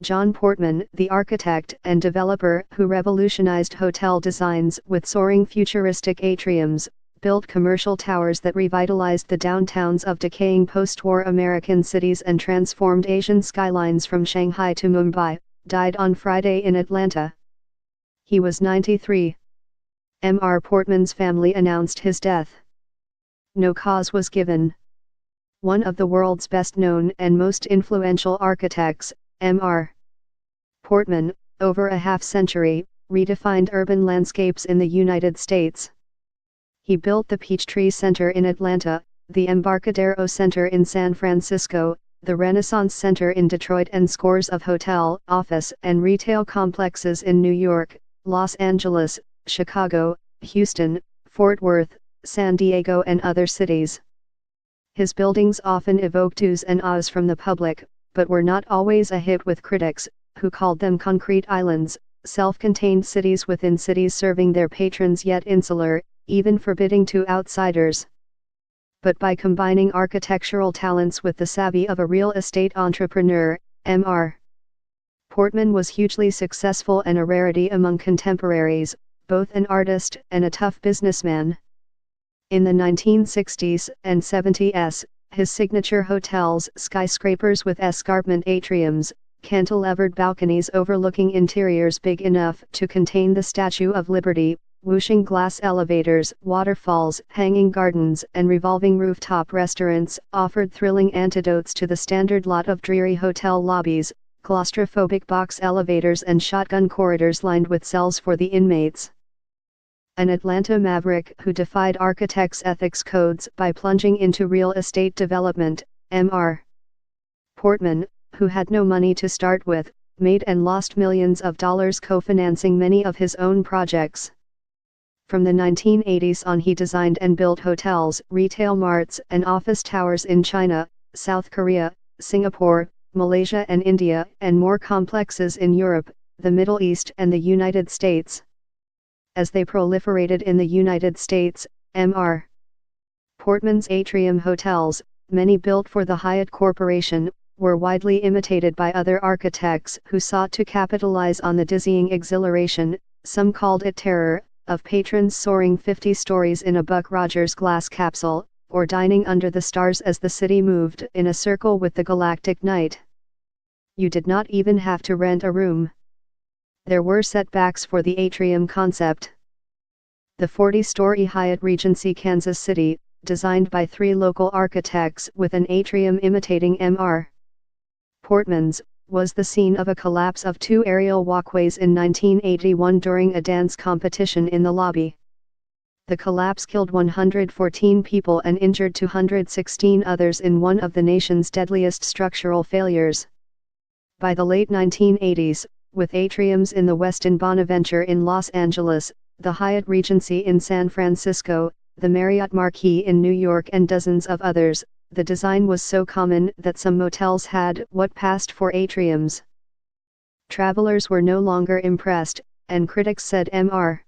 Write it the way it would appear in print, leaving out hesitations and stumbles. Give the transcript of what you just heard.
John Portman, the architect and developer who revolutionized hotel designs with soaring futuristic atriums, built commercial towers that revitalized the downtowns of decaying post-war American cities and transformed Asian skylines from Shanghai to Mumbai, died on Friday in Atlanta. He was 93. Mr. Portman's family announced his death. No cause was given. One of the world's best-known and most influential architects, Mr. Portman, over a half-century, redefined urban landscapes in the United States. He built the Peachtree Center in Atlanta, the Embarcadero Center in San Francisco, the Renaissance Center in Detroit, and scores of hotel, office, and retail complexes in New York, Los Angeles, Chicago, Houston, Fort Worth, San Diego, and other cities. His buildings often evoked oohs and ahs from the public, but were not always a hit with critics, who called them concrete islands, self-contained cities within cities serving their patrons yet insular, even forbidding to outsiders. But by combining architectural talents with the savvy of a real estate entrepreneur, Mr. Portman was hugely successful and a rarity among contemporaries, both an artist and a tough businessman. In the 1960s and 70s, his signature hotels, skyscrapers with escarpment atriums, cantilevered balconies overlooking interiors big enough to contain the Statue of Liberty, whooshing glass elevators, waterfalls, hanging gardens, and revolving rooftop restaurants, offered thrilling antidotes to the standard lot of dreary hotel lobbies, claustrophobic box elevators, and shotgun corridors lined with cells for the inmates. An Atlanta maverick who defied architects' ethics codes by plunging into real estate development, Mr. Portman, who had no money to start with, made and lost millions of dollars co-financing many of his own projects. From the 1980s on, he designed and built hotels, retail marts, and office towers in China, South Korea, Singapore, Malaysia, and India, and more complexes in Europe, the Middle East, and the United States. As they proliferated in the United States, Mr. Portman's atrium hotels, many built for the Hyatt Corporation, were widely imitated by other architects who sought to capitalize on the dizzying exhilaration, some called it terror, of patrons soaring 50 stories in a Buck Rogers glass capsule, or dining under the stars as the city moved in a circle with the galactic night. You did not even have to rent a room. There were setbacks for the atrium concept. The 40-story Hyatt Regency Kansas City, designed by 3 local architects with an atrium imitating Mr. Portman's, was the scene of a collapse of 2 aerial walkways in 1981 during a dance competition in the lobby. The collapse killed 114 people and injured 216 others in one of the nation's deadliest structural failures. By the late 1980s, with atriums in the Westin Bonaventure in Los Angeles, the Hyatt Regency in San Francisco, the Marriott Marquis in New York, and dozens of others, the design was so common that some motels had what passed for atriums. Travelers were no longer impressed, and critics said Mr.